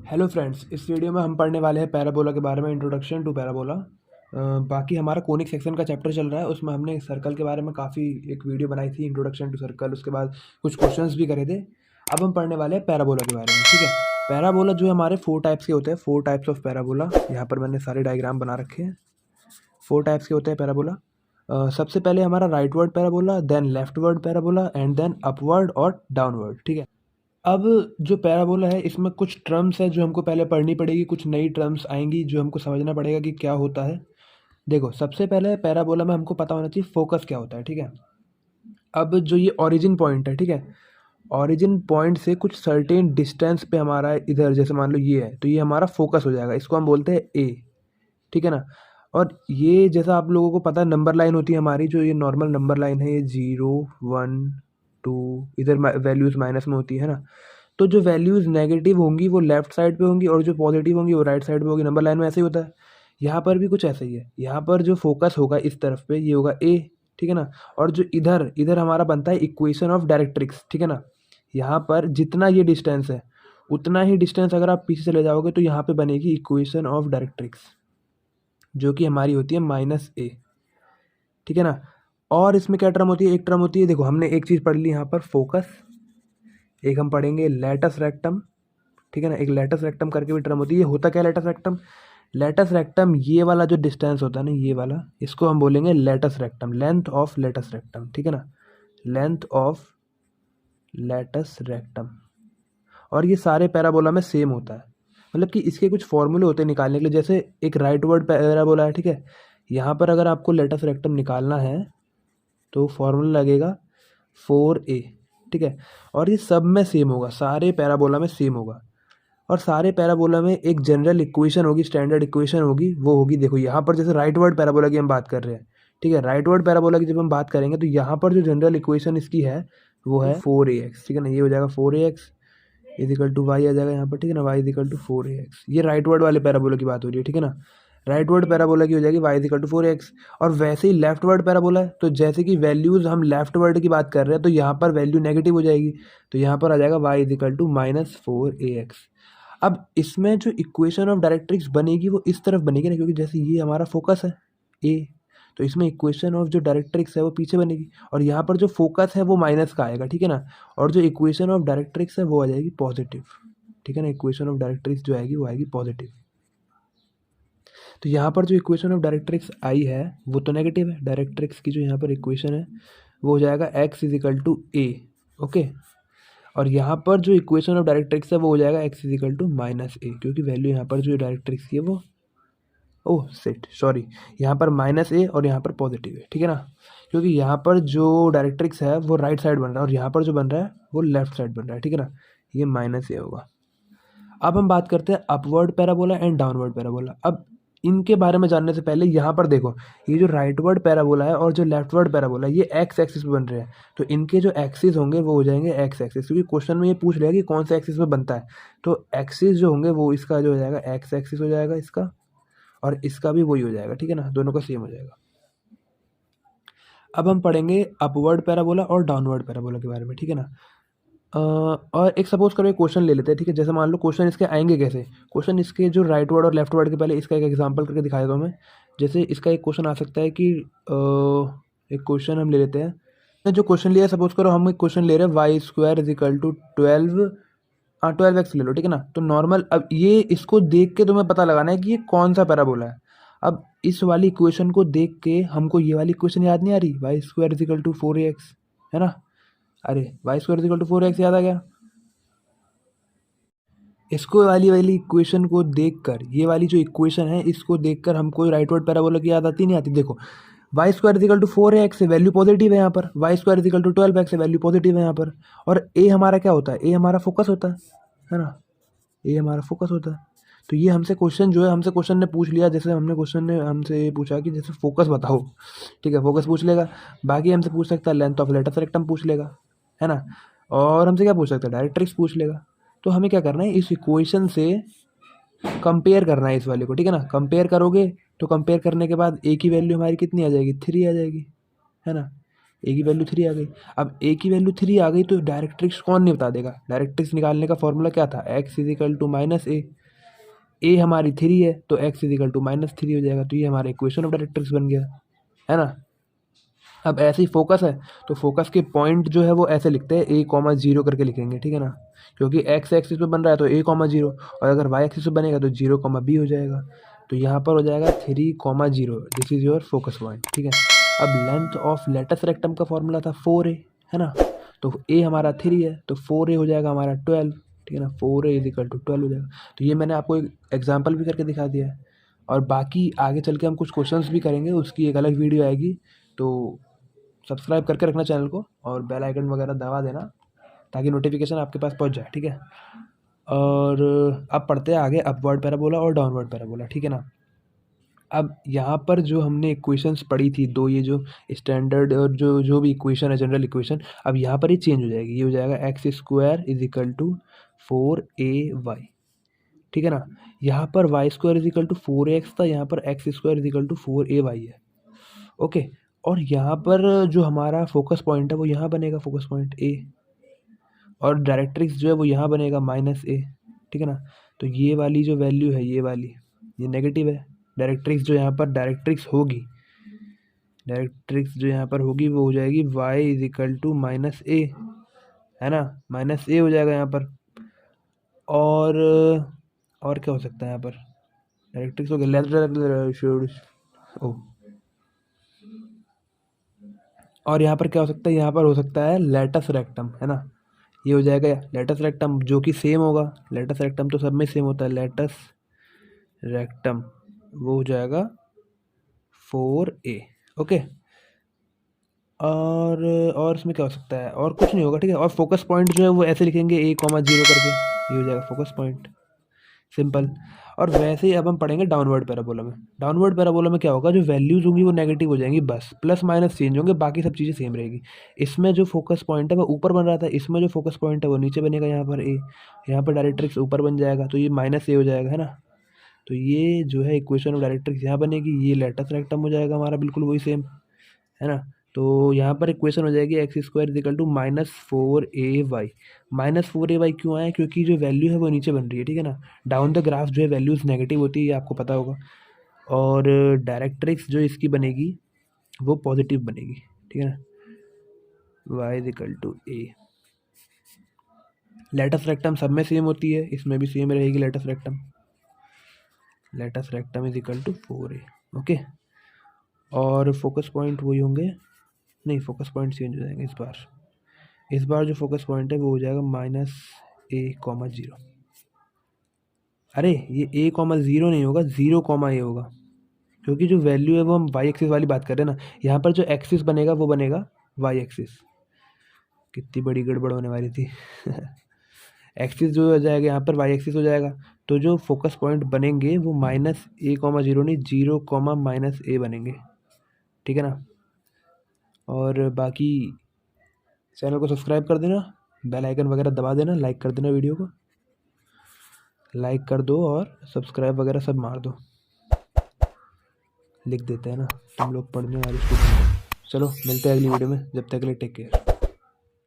Hello friends, इस video में हम पढ़ने वाले हैं पैराबोला के बारे में, इंट्रोडक्शन टू पैराबोला। बाकी हमारा कोनिक सेक्शन का चैप्टर चल रहा है, उसमें हमने सर्कल के बारे में काफ़ी एक वीडियो बनाई थी, इंट्रोडक्शन टू सर्कल। उसके बाद कुछ क्वेश्चंस भी करे थे। अब हम पढ़ने वाले हैं पैराबोला के बारे में, ठीक है। पैराबोला जो हमारे 4 टाइप्स के होते हैं, 4 टाइप्स ऑफ पैराबोला। यहाँ पर मैंने सारे डायग्राम बना रखे हैं। 4 टाइप्स के होते हैं पैराबोला। सबसे पहले हमारा rightward parabola, then leftward parabola and then upward और डाउनवर्ड, ठीक है। अब जो पैराबोला है, इसमें कुछ टर्म्स है जो हमको पहले पढ़नी पड़ेगी, कुछ नई टर्म्स आएंगी जो हमको समझना पड़ेगा कि क्या होता है। देखो, सबसे पहले पैराबोला में हमको पता होना चाहिए फोकस क्या होता है, ठीक है। अब जो ये ओरिजिन पॉइंट है, ठीक है, ओरिजिन पॉइंट से कुछ सर्टेन डिस्टेंस पे हमारा इधर, जैसे मान लो ये है, तो ये हमारा फोकस हो जाएगा। इसको हम बोलते हैं ए, ठीक है ना। और ये जैसा आप लोगों को पता है, नंबर लाइन होती है हमारी, जो ये नॉर्मल नंबर लाइन है, ये 0 1 2, इधर वैल्यूज़ माइनस में होती है ना। तो जो वैल्यूज़ नेगेटिव होंगी वो लेफ्ट साइड पे होंगी, और जो पॉजिटिव होंगी वो राइट साइड पे होगी। नंबर लाइन में ऐसे ही होता है। यहाँ पर भी कुछ ऐसा ही है। यहाँ पर जो फोकस होगा इस तरफ पे, ये होगा ए, ठीक है ना। और जो इधर इधर हमारा बनता है इक्वेशन ऑफ डायरेक्ट्रिक्स, ठीक है ना। यहाँ पर जितना ये डिस्टेंस है, उतना ही डिस्टेंस अगर आप पीछे चले जाओगे तो यहाँ पे बनेगी इक्वेशन ऑफ डायरेक्ट्रिक्स, जो कि हमारी होती है -a, ठीक है ना। और इसमें क्या टर्म होती है, एक टर्म होती है, देखो हमने एक चीज़ पढ़ ली यहाँ पर, फोकस। एक हम पढ़ेंगे लेटस रेक्टम, ठीक है ना। एक लेटस रेक्टम करके भी टर्म होती है। ये होता क्या लेटस रेक्टम? लेटस रेक्टम, ये वाला जो डिस्टेंस होता है ना, ये वाला, इसको हम बोलेंगे latus rectum, length of latus rectum, ठीक है ना। Length of latus rectum. और ये सारे पैराबोला में सेम होता है, मतलब कि इसके कुछ फॉर्मूले होते हैं निकालने के लिए। जैसे एक राइट वर्ड पैराबोला है, ठीक है। यहाँ पर अगर आपको लेटस रेक्टम निकालना है तो फॉर्मूला लगेगा 4a, ठीक है। और ये सब में सेम होगा, सारे पैराबोला में सेम होगा। और सारे पैराबोला में एक जनरल इक्वेशन होगी, स्टैंडर्ड इक्वेशन होगी, वो होगी, देखो यहाँ पर जैसे राइट वर्ड पैराबोला की हम बात कर रहे हैं, ठीक है। राइट वर्ड पैराबोला की जब हम बात करेंगे तो यहाँ पर जो जनरल इक्वेशन इसकी है वो है 4ax, ठीक है ना। ये हो जाएगा 4ax इजिकल टू वाई आ जाएगा यहाँ पर, ठीक है ना। वाई इजिकल टू 4ax, ये राइट वर्ड वाले पैराबोला की बात हो रही है, ठीक है ना। राइट वर्ड पैराबोला की हो जाएगी वाई इजिकल टू 4ax। और वैसे ही लेफ्ट वर्ड पैराबोला है, तो जैसे कि वैल्यूज़ हम लेफ्ट वर्ड की बात कर रहे हैं, तो यहाँ पर वैल्यू नेगेटिव हो जाएगी, तो यहाँ पर आ जाएगा वाई इजिकल टू -4ax। अब इसमें जो इक्वेशन ऑफ डायरेक्ट्रिक्स बनेगी वो इस तरफ बनेगी ना, क्योंकि जैसे ये हमारा फोकस है ए, तो इसमें इक्वेशन ऑफ जो डायरेक्ट्रिक्स है वो पीछे बनेगी, और यहाँ पर जो फोकस है वो माइनस का आएगा, ठीक है ना। और जो इक्वेशन ऑफ डायरेक्ट्रिक्स है वो आ जाएगी पॉजिटिव, ठीक है ना। इक्वेशन ऑफ डायरेक्ट्रिक्स जो आएगी वो आएगी पॉजिटिव। तो यहाँ पर जो इक्वेशन ऑफ डायरेक्ट्रिक्स आई है वो तो नेगेटिव है। डायरेक्ट्रिक्स की जो यहाँ पर इक्वेशन है वो हो जाएगा x is equal to a, okay. और यहाँ पर जो इक्वेशन ऑफ डायरेक्ट्रिक्स है वो हो जाएगा x इजिकल टू -a, क्योंकि वैल्यू यहाँ पर जो डायरेक्ट्रिक्स की है वो, ओह सेट सॉरी, यहाँ पर -a और यहाँ पर पॉजिटिव है, ठीक है ना। क्योंकि यहाँ पर जो डायरेक्ट्रिक्स है वो राइट साइड बन रहा है, और यहाँ पर जो बन रहा है वो लेफ्ट साइड बन रहा है, ठीक है ना। ये -a होगा। अब हम बात करते हैं upward parabola and downward parabola. अब इनके बारे में जानने से पहले यहाँ पर देखो, ये जो राइटवर्ड पैराबोला है और जो लेफ्टवर्ड पैराबोला है, ये एक्स एक्सिस पे बन रहे हैं। तो इनके जो एक्सिस होंगे वो हो जाएंगे एक्स एक्सिस, क्योंकि क्वेश्चन में ये पूछ लिया कि कौन से एक्सिस पे बनता है। तो एक्सिस जो होंगे वो इसका जो हो जाएगा एक्स एक्सिस हो जाएगा इसका, और इसका भी वही हो जाएगा, ठीक है ना। दोनों का सेम हो जाएगा। अब हम पढ़ेंगे अपवर्ड पैराबोला और डाउनवर्ड पैराबोला के बारे में, ठीक है ना। और एक सपोज करो एक क्वेश्चन ले लेते हैं, ठीक है। जैसे मान लो क्वेश्चन इसके आएंगे कैसे, क्वेश्चन इसके जो राइट वर्ड और लेफ्ट वर्ड के, पहले इसका एक एग्जांपल करके दिखा देता हूँ मैं। जैसे इसका एक क्वेश्चन आ सकता है कि एक क्वेश्चन हम ले लेते हैं। जो क्वेश्चन लिया, सपोज करो हम एक क्वेश्चन ले रहे हैं y² इजिकल टू 12, हाँ 12x ले लो, ठीक है ना। तो नॉर्मल, अब ये इसको देख के तुम्हें पता लगाना है कि ये कौन सा पैराबोला है। अब इस वाली इक्वेशन को देख के हमको ये वाली इक्वेशन याद नहीं आ रही, y² इजिकल टू 4ax, है ना। अरे y² इजिकल टू 4ax याद आ गया। इसको वाली वाली इक्वेशन को देखकर, ये वाली जो इक्वेशन है इसको देखकर हमको राइट वर्ड पैराबोला की याद आती नहीं आती। देखो y² इजिकल टू 4ax से वैल्यू पॉजिटिव है यहाँ पर, y² इजिकल टू 12x से वैल्यू पॉजिटिव है यहाँ पर। और a हमारा क्या होता है, a हमारा फोकस होता है ना। a हमारा फोकस होता है। तो ये हमसे क्वेश्चन जो है, हमसे क्वेश्चन ने पूछ लिया, जैसे हमने क्वेश्चन ने हमसे पूछा कि जैसे फोकस बताओ, ठीक है, फोकस पूछ लेगा। बाकी हमसे पूछ सकता है लेंथ ऑफ लेटस रेक्टम पूछ लेगा, है ना। और हमसे क्या पूछ सकता है, डायरेक्ट्रिक्स पूछ लेगा। तो हमें क्या करना है, इस इक्वेशन से कंपेयर करना है इस वाले को, ठीक है ना। कंपेयर करोगे तो कंपेयर करने के बाद ए की वैल्यू हमारी कितनी आ जाएगी, 3 आ जाएगी, है ना। ए की वैल्यू 3 आ गई। अब ए की वैल्यू 3 आ गई तो डायरेक्ट्रिक्स कौन नहीं बता देगा? डायरेक्ट्रिक्स निकालने का फॉर्मूला क्या था? एक्स इजिकल टू माइनस ए हमारी 3 है तो एक्स इजिकल टू -3 हो जाएगा। तो ये हमारा इक्वेशन ऑफ डायरेक्ट्रिक्स बन गया, है ना। अब ऐसे ही फोकस है तो फोकस के पॉइंट जो है वो ऐसे लिखते हैं a,0 करके लिखेंगे, ठीक है ना, क्योंकि एक्स एक्सिस पे बन रहा है तो a,0 और अगर वाई एक्सिस पे बनेगा तो 0,b हो जाएगा। तो यहाँ पर हो जाएगा 3,0, this is your focus point, ठीक है। अब लेंथ ऑफ लेटस रेक्टम का फॉर्मूला था 4a, है ना, तो a हमारा 3 है तो 4a हो जाएगा हमारा 12, ठीक है ना, 4a इजिकल टू 12 हो जाएगा। तो ये मैंने आपको एक एग्जाम्पल भी करके दिखा दिया है, और बाकी आगे चल के हम कुछ क्वेश्चंस भी करेंगे, उसकी एक अलग वीडियो आएगी। तो सब्सक्राइब करके रखना चैनल को और बेल आइकन वगैरह दबा देना ताकि नोटिफिकेशन आपके पास पहुंच जाए, ठीक है। और अब पढ़ते हैं आगे अपवर्ड पैराबोला और डाउनवर्ड पैराबोला, ठीक है ना। अब यहाँ पर जो हमने इक्वेशंस पढ़ी थी दो, ये जो स्टैंडर्ड और जो जो भी इक्वेशन है, जनरल इक्वेशन, अब यहाँ पर ये चेंज हो जाएगी। ये हो जाएगा x square is equal to 4ay, ठीक है ना। यहाँ पर y square is equal to 4x था, यहाँ पर x square is equal to 4ay है, ओके। और यहाँ पर जो हमारा फोकस पॉइंट है वो यहाँ बनेगा फोकस पॉइंट ए, और डायरेक्ट्रिक्स जो है वो यहाँ बनेगा -a, ठीक है ना। तो ये वाली जो वैल्यू है, ये वाली, ये नेगेटिव है। डायरेक्ट्रिक्स जो यहाँ पर डायरेक्ट्रिक्स होगी, डायरेक्ट्रिक्स जो यहाँ पर होगी वो हो जाएगी y is equal to -a, है ना, -a हो जाएगा यहाँ पर। और क्या हो सकता है यहाँ पर? डायरेक्ट्रिक्स हो गया ओ, और यहाँ पर क्या हो सकता है? यहाँ पर हो सकता है लेटस रेक्टम, है ना, ये हो जाएगा लेटस रेक्टम, जो कि सेम होगा। लेटस रेक्टम तो सब में सेम होता है, लेटस रेक्टम वो हो जाएगा 4a, ओके। और इसमें क्या हो सकता है? और कुछ नहीं होगा, ठीक है। और फोकस पॉइंट जो है वो ऐसे लिखेंगे a,0 करके, ये हो जाएगा फोकस पॉइंट, सिंपल। और वैसे ही अब हम पढ़ेंगे डाउनवर्ड पैराबोला में। डाउनवर्ड पैराबोला में क्या होगा? जो वैल्यूज होंगी वो नेगेटिव हो जाएंगी, बस प्लस माइनस चेंज होंगे, बाकी सब चीज़ें सेम रहेगी। इसमें जो फोकस पॉइंट है वो ऊपर बन रहा था, इसमें जो फोकस पॉइंट है वो नीचे बनेगा, यहाँ पर ए, यहाँ पर डायरेक्ट्रिक्स ऊपर बन जाएगा तो ये -a हो जाएगा, है ना। तो ये जो है इक्वेशन ऑफ डायरेक्ट्रिक्स यहाँ बनेगी, ये लेटस रेक्टम हो जाएगा हमारा, बिल्कुल वही सेम, है ना। तो यहाँ पर इक्वेशन हो जाएगी x square is equal to -4ay। -4ay क्यों आया? क्योंकि जो वैल्यू है वो नीचे बन रही है, ठीक है ना। डाउन द ग्राफ जो है वैल्यूज नेगेटिव होती है, ये आपको पता होगा। और डायरेक्ट्रिक्स जो इसकी बनेगी वो पॉजिटिव बनेगी, ठीक है ना, y is equal to a। Latus rectum सब में सेम होती है, इसमें भी सेम रहेगी latus rectum. Latus rectum is equal to 4a, okay. और फोकस पॉइंट वही होंगे, नहीं फोकस पॉइंट चेंज हो जाएंगे इस बार जो फोकस पॉइंट है वो हो जाएगा -a,0। अरे ये a,0 नहीं होगा, 0,a होगा, क्योंकि जो वैल्यू है वो हम वाई एक्सिस वाली बात कर रहे हैं ना। यहाँ पर जो एक्सिस बनेगा वो बनेगा वाई एक्सिस। कितनी बड़ी गड़बड़ होने वाली थी एक्सिस जो हो जाएगा यहाँ पर वाई एक्सिस हो जाएगा, तो जो फोकस पॉइंट बनेंगे वो -a,0 नहीं 0,-a बनेंगे, ठीक है ना। और बाकी चैनल को सब्सक्राइब कर देना, बेल आइकन वगैरह दबा देना, लाइक कर देना, वीडियो को लाइक कर दो और सब्सक्राइब वगैरह सब मार दो, लिख देते हैं ना, तुम लोग पढ़ने वाले स्टूडेंट। चलो मिलते हैं अगली वीडियो में, जब तक के लिए टेक केयर।